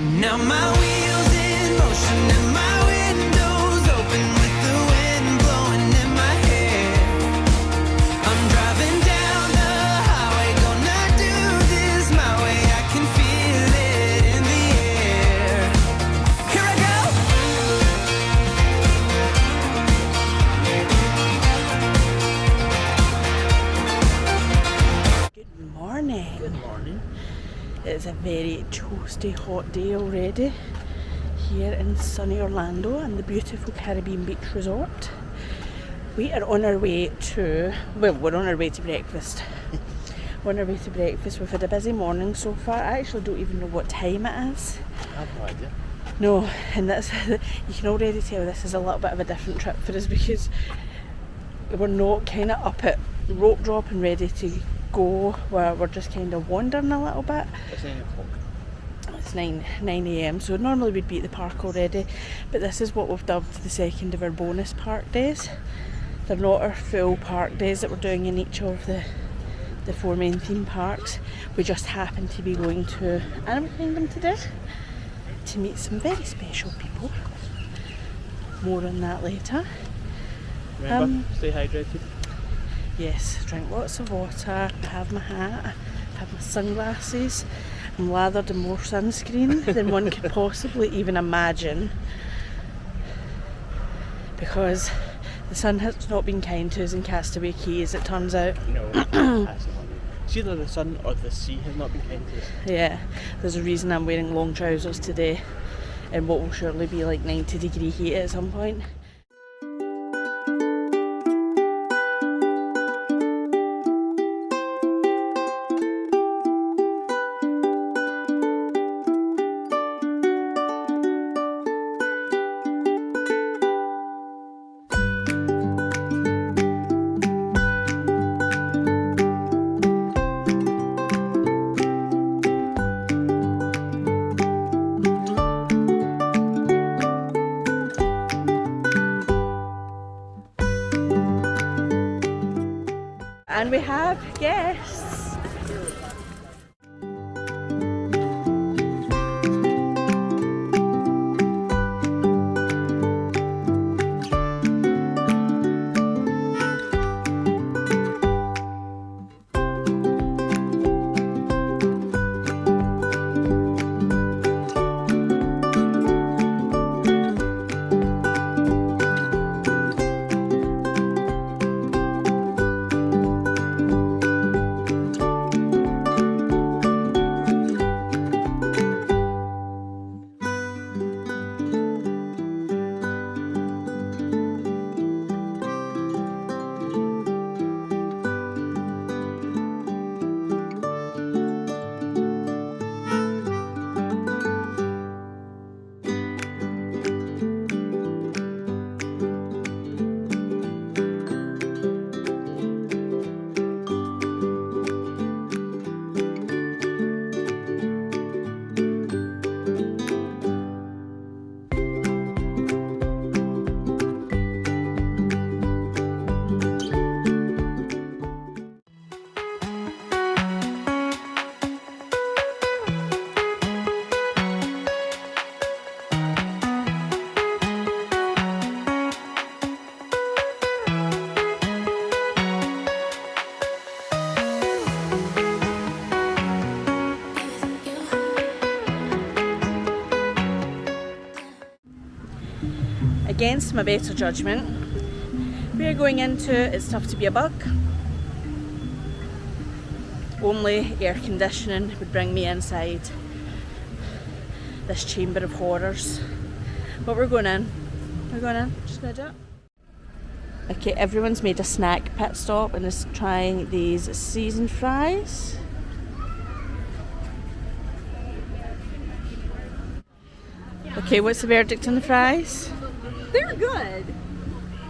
Now my wheels in motion and my windows open with the wind blowing in my hair. I'm driving down the highway, gonna do this my way. I can feel it in the air. Here I go. Good morning. Good morning. It's a very toasty hot day already here in sunny Orlando and the beautiful Caribbean Beach Resort. We are on our way to, well, we're on our way to breakfast. We're on our way to breakfast. We've had a busy morning so far. I actually don't even know what time it is. I have no idea. No, and that's, you can already tell this is a little bit of a different trip for us because we're not kind of up at rope drop and ready to go, where we're just kind of wandering a little bit. It's 9 o'clock. It's 9 a.m, so normally we'd be at the park already, but this is what we've dubbed the second of our bonus park days. They're not our full park days that we're doing in each of the four main theme parks. We just happen to be going to Animal Kingdom today to meet some very special people. More on that later. Remember, stay hydrated. Yes, drink lots of water, have my hat, have my sunglasses. I'm lathered in more sunscreen than one could possibly even imagine, because the sun has not been kind to us in Castaway Cay, as it turns out. No, that's not. It's either the sun or the sea has not been kind to us. Yeah, there's a reason I'm wearing long trousers today in what will surely be like 90-degree heat at some point. And we have guests. Against my better judgment, we're going into It's Tough to Be a Bug. Only air conditioning would bring me inside this chamber of horrors. But we're going in. Just gonna do it. Okay, everyone's made a snack pit stop and is trying these seasoned fries. Okay, what's the verdict on the fries? They're good.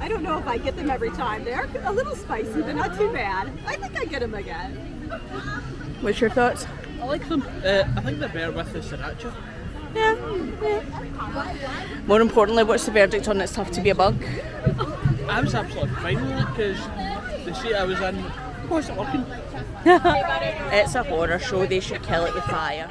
I don't know if I get them every time. They're a little spicy, but not too bad. I think I get them again. What's your thoughts? I like them. I think they're better with the sriracha. Yeah. More importantly, what's the verdict on It's Tough to Be a Bug? I was absolutely fine with it because the seat I was in wasn't working. It's a horror show, they should kill it with fire.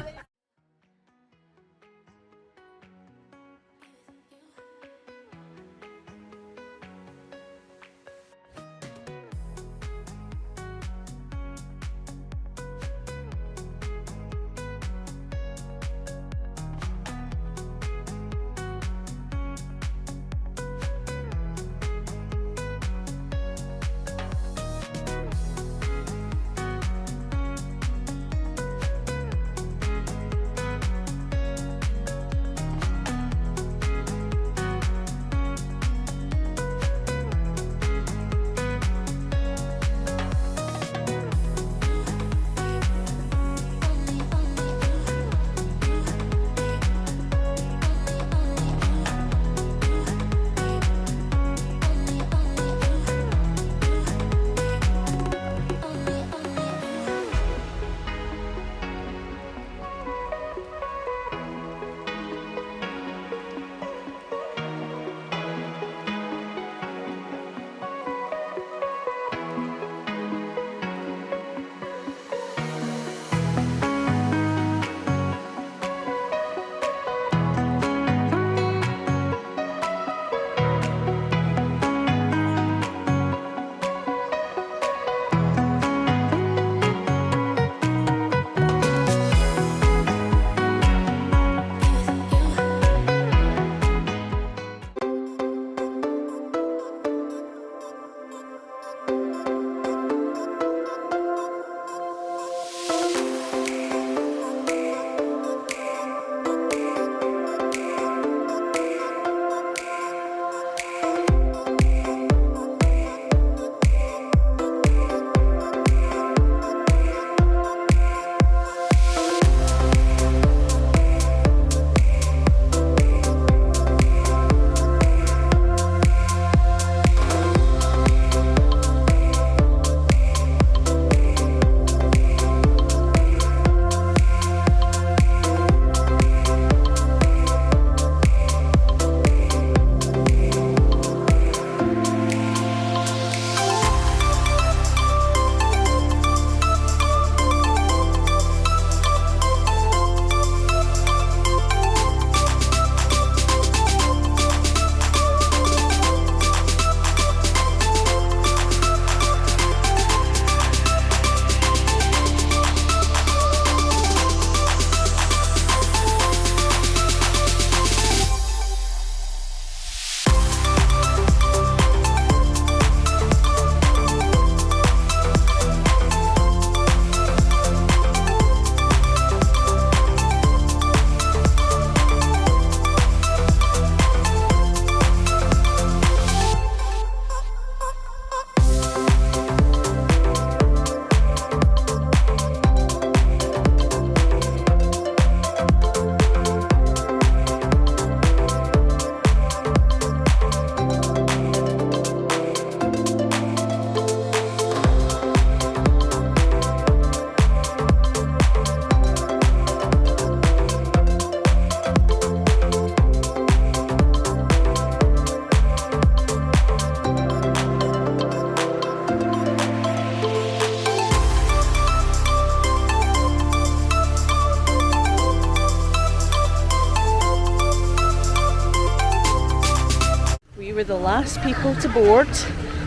were the last people to board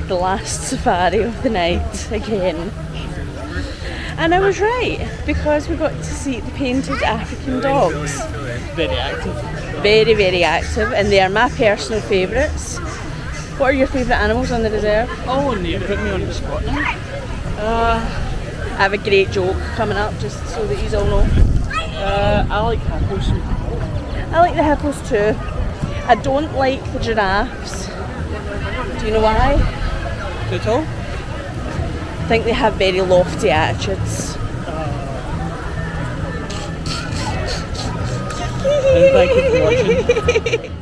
the last safari of the night again. And I was right, because we got to see the painted African dogs. Very active. Very, very active, and they are my personal favourites. What are your favourite animals on the reserve? Oh, no, you put me on the spot now. I have a great joke coming up, just so that you all know. I like hippos. I like the hippos too. I don't like the giraffes. Do you know why? At all? I think they have very lofty attitudes. And thank you for watching.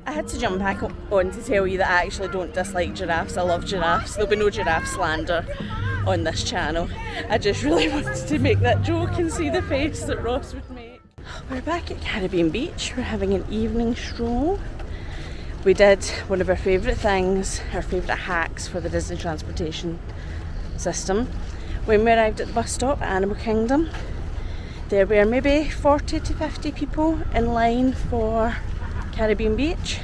I had to jump back on to tell you that I actually don't dislike giraffes. I love giraffes. There'll be no giraffe slander on this channel. I just really wanted to make that joke and see the face that Ross would make. We're back at Caribbean Beach. We're having an evening stroll. We did one of our favourite things, our favourite hacks for the Disney transportation system. When we arrived at the bus stop at Animal Kingdom, there were maybe 40 to 50 people in line for Caribbean Beach.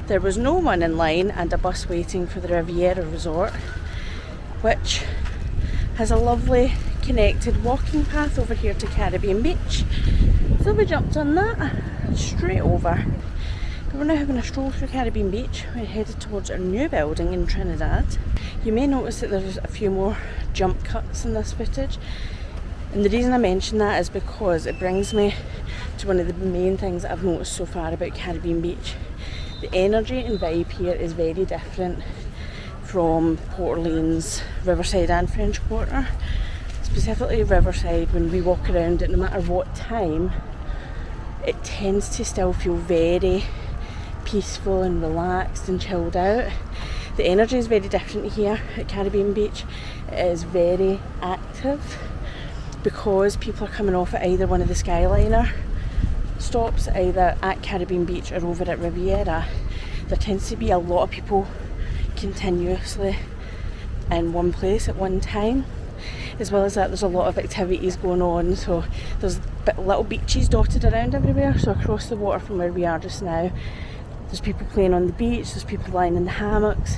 There was no one in line and a bus waiting for the Riviera Resort, which has a lovely connected walking path over here to Caribbean Beach. So we jumped on that straight over. We're now having a stroll through Caribbean Beach. We're headed towards our new building in Trinidad. You may notice that there's a few more jump cuts in this footage. And the reason I mention that is because it brings me to one of the main things that I've noticed so far about Caribbean Beach. The energy and vibe here is very different from Port Orleans, Riverside and French Quarter. Specifically Riverside, when we walk around it, no matter what time, it tends to still feel very peaceful and relaxed and chilled out. The energy is very different here at Caribbean Beach. It is very active because people are coming off at either one of the Skyliner stops, either at Caribbean Beach or over at Riviera. There tends to be a lot of people continuously in one place at one time. As well as that, there's a lot of activities going on, so there's little beaches dotted around everywhere. So across the water from where we are just now, there's people playing on the beach, there's people lying in the hammocks.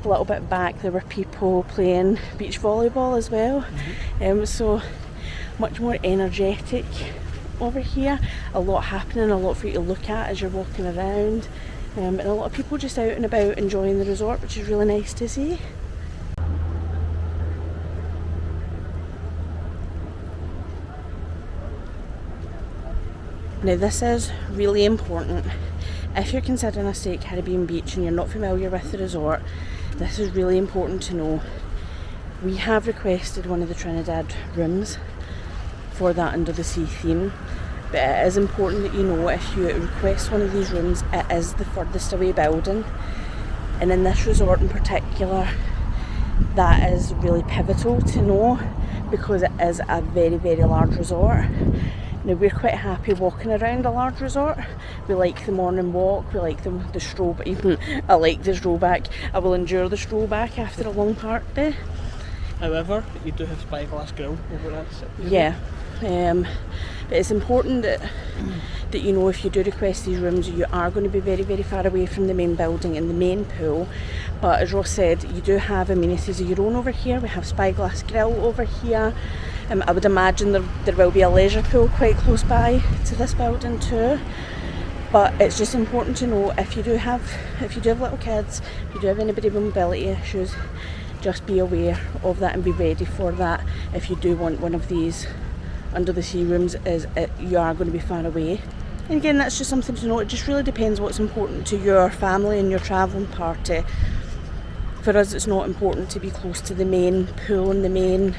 A little bit back there were people playing beach volleyball as well. So much more energetic over here. A lot happening, a lot for you to look at as you're walking around. And a lot of people just out and about enjoying the resort, which is really nice to see. Now this is really important. If you're considering a stay at Caribbean Beach and you're not familiar with the resort, this is really important to know. We have requested one of the Trinidad rooms for that under the sea theme, but it is important that you know if you request one of these rooms, it is the furthest away building, and in this resort in particular that is really pivotal to know because it is a very, very large resort. Now we're quite happy walking around a large resort. We like the morning walk, we like the stroll, but even I like the stroll back. I will endure the stroll back after a long park day. However, you do have Spyglass Grill over that. Yeah, but it's important that you know if you do request these rooms, you are going to be very, very far away from the main building and the main pool. But as Ross said, you do have amenities of your own over here. We have Spyglass Grill over here. I would imagine there will be a leisure pool quite close by to this building too. But it's just important to know if you do have little kids, if you do have anybody with mobility issues, just be aware of that and be ready for that. If you do want one of these under the sea rooms, you are going to be far away. And again, that's just something to know. It just really depends what's important to your family and your travelling party. For us, it's not important to be close to the main pool and the main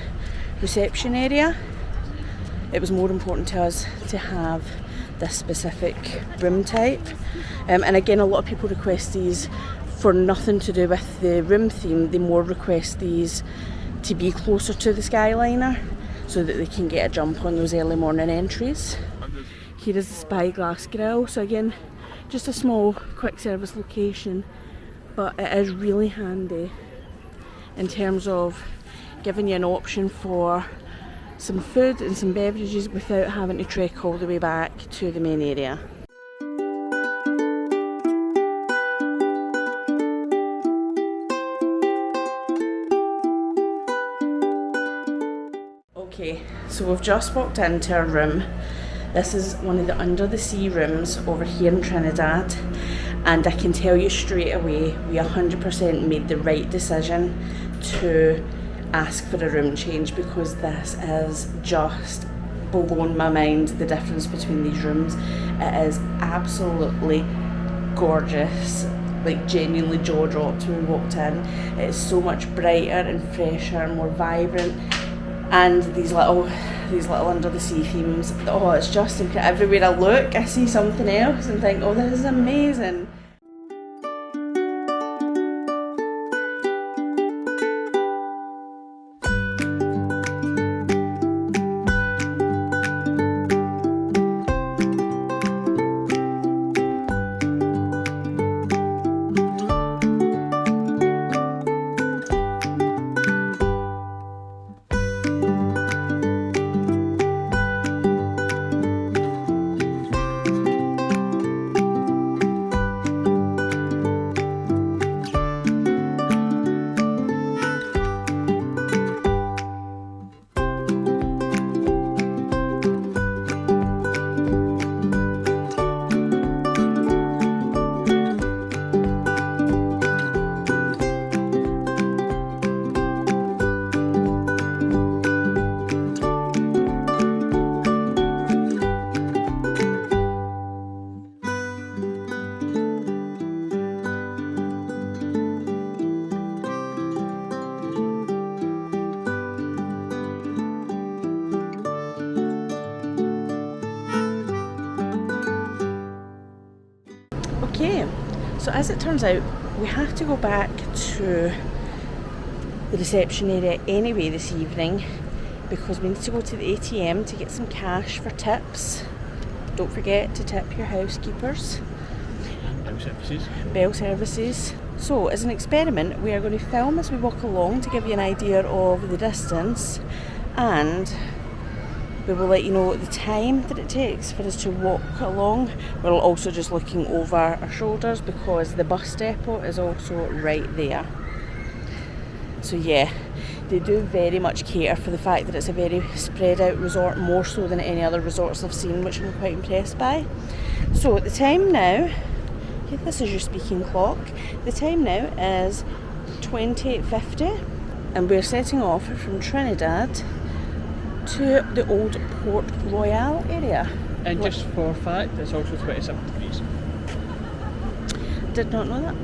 reception area. It was more important to us to have this specific room type. And again, a lot of people request these for nothing to do with the room theme. They more request these to be closer to the Skyliner so that they can get a jump on those early morning entries. Here is the Spyglass Grill. So again, just a small quick service location, but it is really handy in terms of giving you an option for some food and some beverages without having to trek all the way back to the main area. So we've just walked into our room. This is one of the under the sea rooms over here in Trinidad, and I can tell you straight away we 100% made the right decision to ask for a room change, because this is just blown my mind, the difference between these rooms. It is absolutely gorgeous, like genuinely jaw dropped when we walked in. It is so much brighter and fresher and more vibrant, and these little under the sea themes, oh, it's just incredible. Everywhere I look I see something else and think, oh, this is amazing. Okay, so as it turns out, we have to go back to the reception area anyway this evening, because we need to go to the ATM to get some cash for tips. Don't forget to tip your housekeepers. Bell services. So, as an experiment, we are going to film as we walk along to give you an idea of the distance, and we will let you know the time that it takes for us to walk along. We're also just looking over our shoulders because the bus depot is also right there. So yeah, they do very much cater for the fact that it's a very spread out resort, more so than any other resorts I've seen, which I'm quite impressed by. So the time now, yeah, this is your speaking clock. The time now is 28:50, and we're setting off from Trinidad to the old Port Royal area. And just for fact, it's also 27 degrees. Did not know that.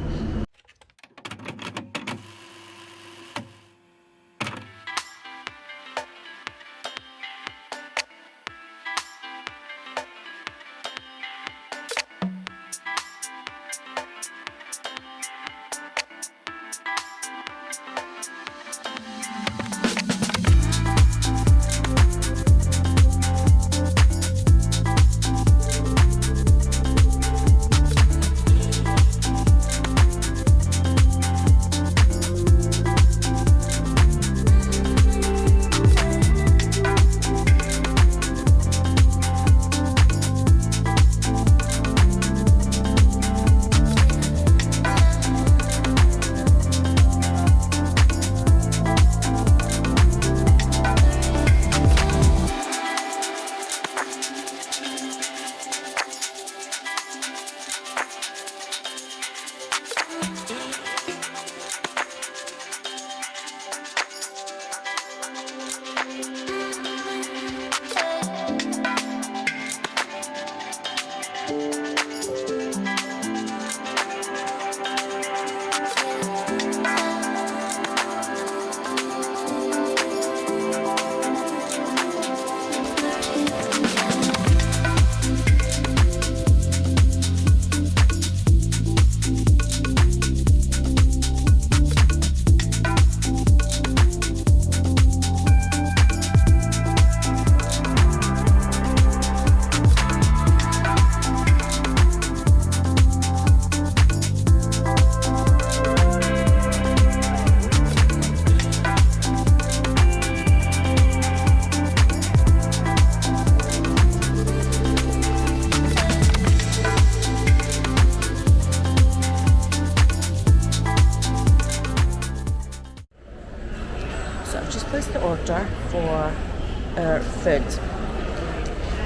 food.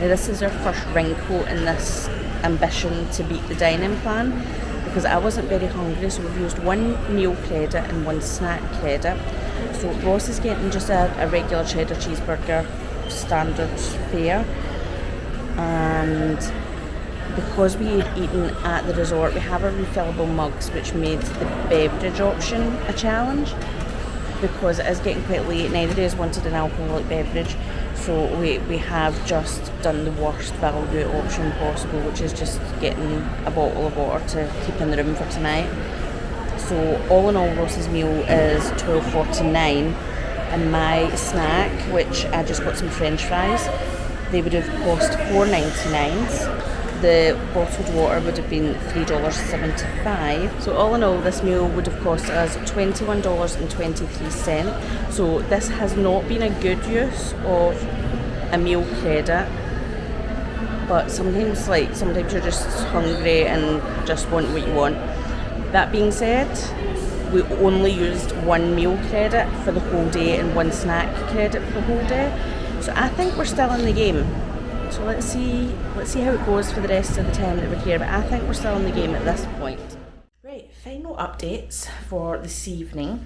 Now this is our first wrinkle in this ambition to beat the dining plan, because I wasn't very hungry, so we've used 1 meal credit and 1 snack credit. So Ross is getting just a regular cheddar cheeseburger, standard fare, and because we had eaten at the resort, we have our refillable mugs, which made the beverage option a challenge, because it is getting quite late. Neither of us wanted an alcoholic beverage, so we have just done the worst value option possible, which is just getting a bottle of water to keep in the room for tonight. So all in all, Ross's meal is $12.49, and my snack, which I just got some French fries, they would have cost $4.99. The bottled water would have been $3.75. So all in all, this meal would have cost us $21.23. So this has not been a good use of a meal credit. But sometimes you're just hungry and just want what you want. That being said, we only used 1 meal credit for the whole day and 1 snack credit for the whole day. So I think we're still in the game. So let's see how it goes for the rest of the time that we're here, but I think we're still in the game at this point. Right, final updates for this evening.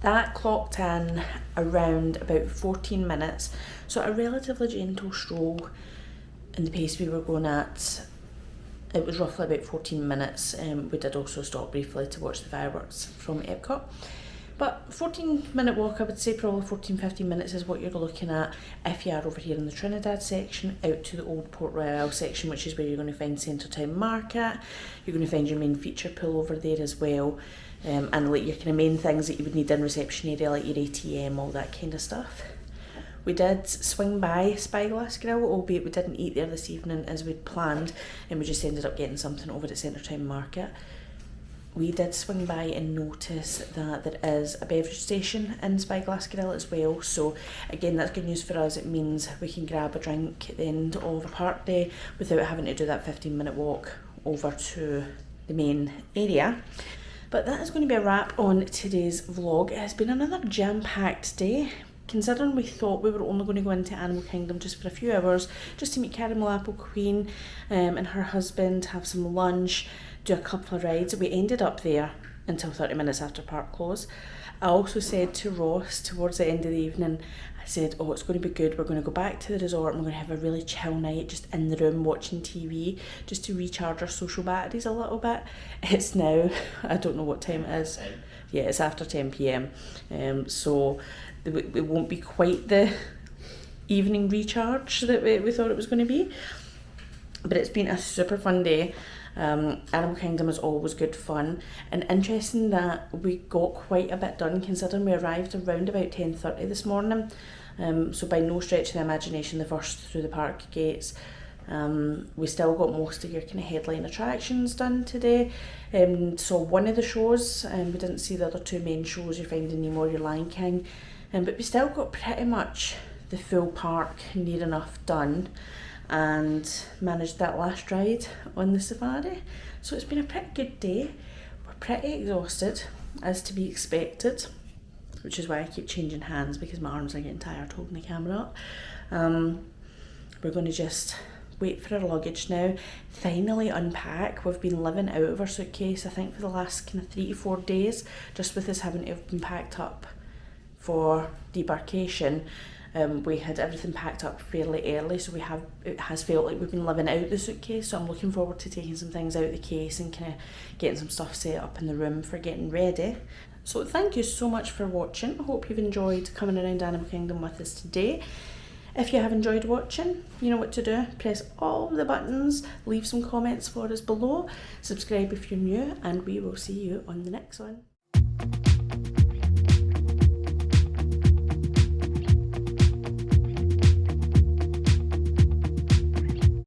That clocked in around about 14 minutes, so a relatively gentle stroll in the pace we were going at. It was roughly about 14 minutes. We did also stop briefly to watch the fireworks from Epcot. But 14-minute walk, I would say probably 14-15 minutes is what you're looking at if you are over here in the Trinidad section, out to the Old Port Royal section, which is where you're going to find Centretown Market. You're going to find your main feature pool over there as well, and like your kind of main things that you would need in reception area, like your ATM, all that kind of stuff. We did swing by Spyglass Grill, albeit we didn't eat there this evening as we'd planned, and we just ended up getting something over at Centretown Market. We did swing by and notice that there is a beverage station in Spyglass Grill as well, so again, that's good news for us. It means we can grab a drink at the end of a park day without having to do that 15-minute walk over to the main area. But that is going to be a wrap on today's vlog. It has been another jam-packed day. Considering we thought we were only going to go into Animal Kingdom just for a few hours, just to meet Caramel Apple Queen and her husband, have some lunch, do a couple of rides. We ended up there until 30 minutes after park close. I also said to Ross towards the end of the evening, I said, oh, it's going to be good. We're going to go back to the resort and we're going to have a really chill night just in the room watching TV, just to recharge our social batteries a little bit. It's now, I don't know what time it is. Yeah, it's after 10 p.m. So it won't be quite the evening recharge that we thought it was going to be. But it's been a super fun day. Animal Kingdom is always good fun, and interesting that we got quite a bit done considering we arrived around about 10:30 this morning, so by no stretch of the imagination the first through the park gates. We still got most of your kind of headline attractions done today. So one of the shows, we didn't see the other 2 main shows, your Finding Nemo, your Lion King, but we still got pretty much the full park near enough done, and managed that last ride on the safari. So it's been a pretty good day. We're pretty exhausted, as to be expected, which is why I keep changing hands, because my arms are getting tired holding the camera up. We're going to just wait for our luggage now, finally unpack. We've been living out of our suitcase, I think, for the last kind of 3 to 4 days, just with us having to have been packed up for debarkation. We had everything packed up fairly early, so it has felt like we've been living out the suitcase. So I'm looking forward to taking some things out of the case and kind of getting some stuff set up in the room for getting ready. So thank you so much for watching. I hope you've enjoyed coming around Animal Kingdom with us today. If you have enjoyed watching, you know what to do. Press all the buttons, leave some comments for us below, subscribe if you're new, and we will see you on the next one.